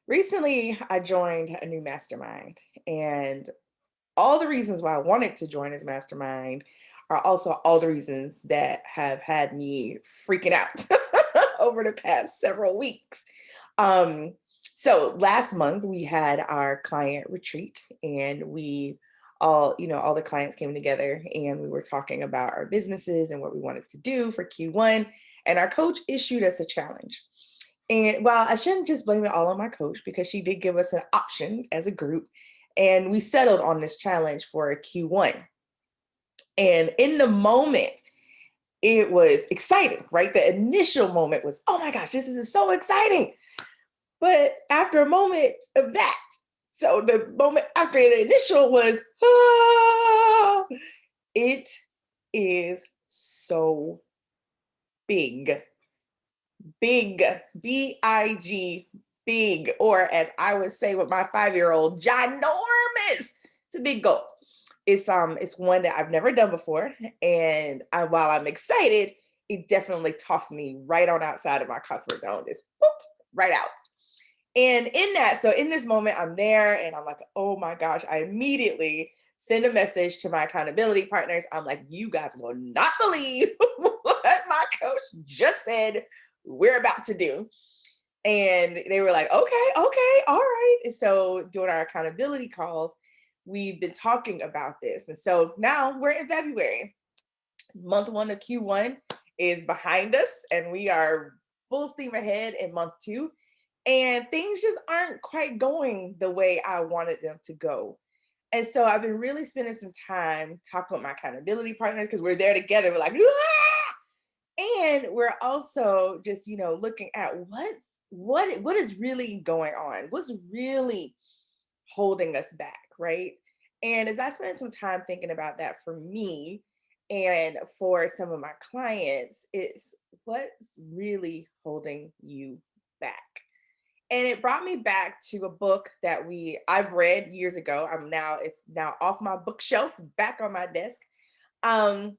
Recently, I joined a new mastermind, and all the reasons why I wanted to join this mastermind are also all the reasons that have had me freaking out over the past several weeks. So last month we had our client retreat, and we all the clients came together and we were talking about our businesses and what we wanted to do for Q1. And our coach issued us a challenge. And well, I shouldn't just blame it all on my coach because she did give us an option as a group, and we settled on this challenge for a Q1. And in the moment, it was exciting, right? The initial moment was, oh my gosh, this is so exciting. But after a moment of that, so the moment after the initial was, ah, it is so big. Big, big, big, or as I would say with my 5-year-old, ginormous. It's a big goal. It's one that I've never done before, and while I'm excited, it definitely tossed me right on outside of my comfort zone. It's boop, right out. And in this moment, I'm there, and I'm like, oh my gosh! I immediately send a message to my accountability partners. I'm like, you guys will not believe what my coach just said we're about to do. And they were like, okay, okay, all right. And so during our accountability calls, we've been talking about this. And so now we're in February. Month one of Q1 is behind us, and we are full steam ahead in month two. And things just aren't quite going the way I wanted them to go. And so I've been really spending some time talking with my accountability partners because we're there together. We're like, ah! And we're also just, looking at what is really going on, what's really holding us back, right? And as I spent some time thinking about that for me and for some of my clients, it's what's really holding you back. And it brought me back to a book that I've read years ago. It's now off my bookshelf, back on my desk. Um,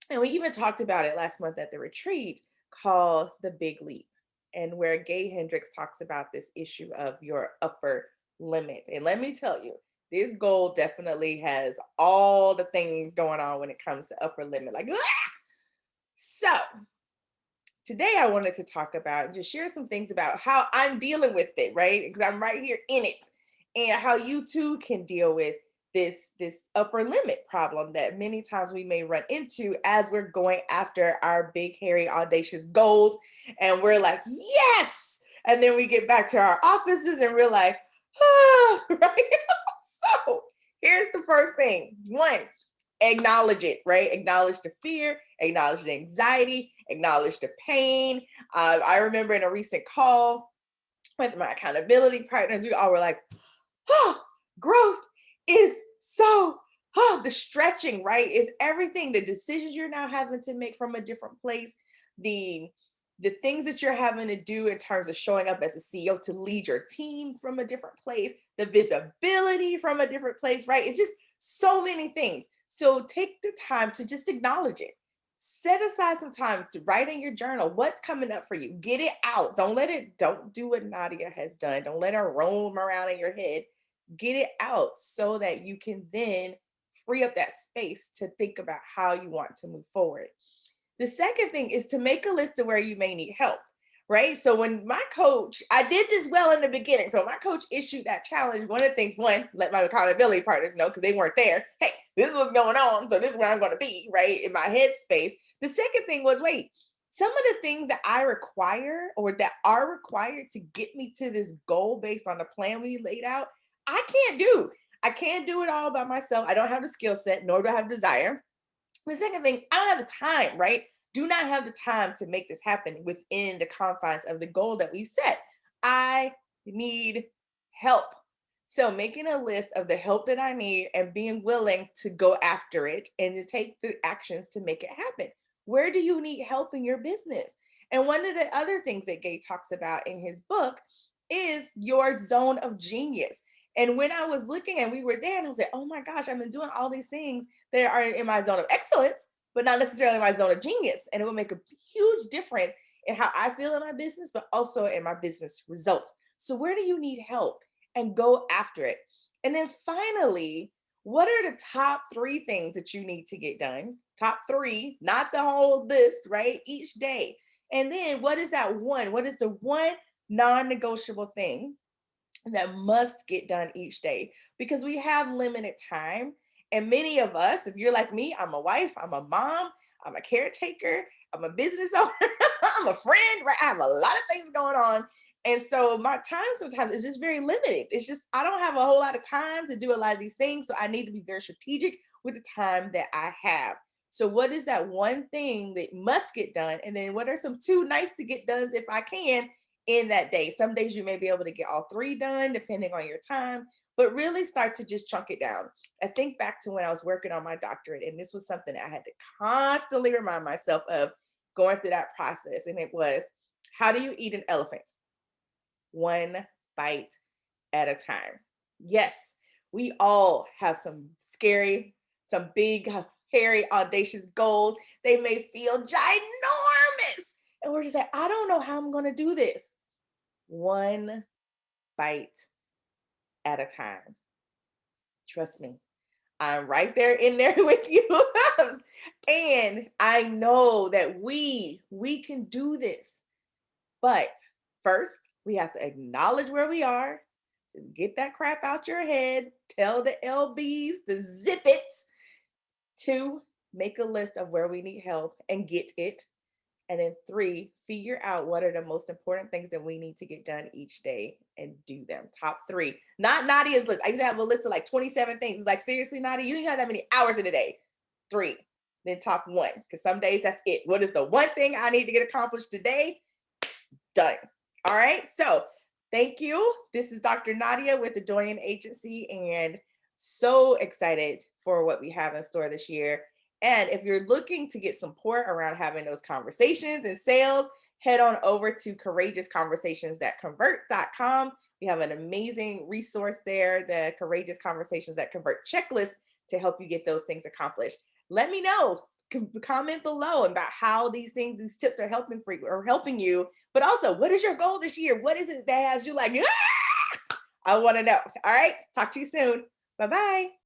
and we even talked about it last month at the retreat, called The Big Leap, and where Gay Hendricks talks about this issue of your upper limit. And let me tell you, this goal definitely has all the things going on when it comes to upper limit. Like, ah! So today I wanted to talk about, just share some things about how I'm dealing with it, right? Because I'm right here in it, and how you too can deal with this upper limit problem that many times we may run into as we're going after our big hairy audacious goals, and we're like, yes, and then we get back to our offices and we're like, ah, right? So here's the first thing. One, acknowledge it, right? Acknowledge the fear, acknowledge the anxiety, acknowledge the pain. I remember in a recent call with my accountability partners, we all were like, oh, growth is so, the stretching, right? Is everything, the decisions you're now having to make from a different place, the the things that you're having to do in terms of showing up as a CEO to lead your team from a different place, the visibility from a different place, right? It's just so many things. So take the time to just acknowledge it. Set aside some time to write in your journal what's coming up for you. Get it out. Don't do what Nadia has done. Don't let her roam around in your head. Get it out so that you can then free up that space to think about how you want to move forward. The second thing is to make a list of where you may need help, right? So when my coach, I did this well in the beginning. So my coach issued that challenge. One of the things, one, let my accountability partners know because they weren't there. Hey, this is what's going on. So this is where I'm going to be, right? In my headspace. The second thing was, wait, some of the things that I require or that are required to get me to this goal based on the plan we laid out, I can't do. I can't do it all by myself. I don't have the skill set, nor do I have desire. The second thing, I don't have the time, right? Do not have the time to make this happen within the confines of the goal that we set. I need help. So making a list of the help that I need and being willing to go after it and to take the actions to make it happen. Where do you need help in your business? And one of the other things that Gay talks about in his book is your zone of genius. And when I was looking and we were there, and I was like, oh my gosh, I've been doing all these things that are in my zone of excellence, but not necessarily my zone of genius. And it will make a huge difference in how I feel in my business, but also in my business results. So where do you need help? And go after it. And then finally, what are the top 3 things that you need to get done? Top 3, not the whole list, right? Each day. And then what is that one? What is the one non-negotiable thing that must get done each day? Because we have limited time. And many of us, if you're like me, I'm a wife, I'm a mom, I'm a caretaker, I'm a business owner, I'm a friend, right? I have a lot of things going on. And so my time sometimes is just very limited. It's just, I don't have a whole lot of time to do a lot of these things. So I need to be very strategic with the time that I have. So what is that one thing that must get done? And then what are some 2 nice to get done if I can in that day? Some days you may be able to get all 3 done depending on your time, but really start to just chunk it down. I think back to when I was working on my doctorate, and this was something I had to constantly remind myself of going through that process. And it was, how do you eat an elephant? One bite at a time. Yes, we all have some scary, some big, hairy, audacious goals. They may feel ginormous. And we're just like, I don't know how I'm going to do this. One bite at a time. Trust me, I'm right there in there with you. And I know that we can do this. But first, we have to acknowledge where we are. Just get that crap out your head. Tell the LBs to zip it. 2, make a list of where we need help and get it. And then 3, figure out what are the most important things that we need to get done each day and do them. Top 3. Not Nadia's list. I used to have a list of like 27 things. It's like, seriously, Nadia, you don't have that many hours in a day. 3. Then top 1. Because some days that's it. What is the one thing I need to get accomplished today? Done. All right. So thank you. This is Dr. Nadia with the Doyenne Agency, and so excited for what we have in store this year. And if you're looking to get support around having those conversations and sales, head on over to courageousconversations.convert.com. We have an amazing resource there, the Courageous Conversations That Convert checklist, to help you get those things accomplished. Let me know. Comment below about how these things, these tips are helping for you or helping you. But also, what is your goal this year? What is it that has you like, I want to know. All right. Talk to you soon. Bye-bye.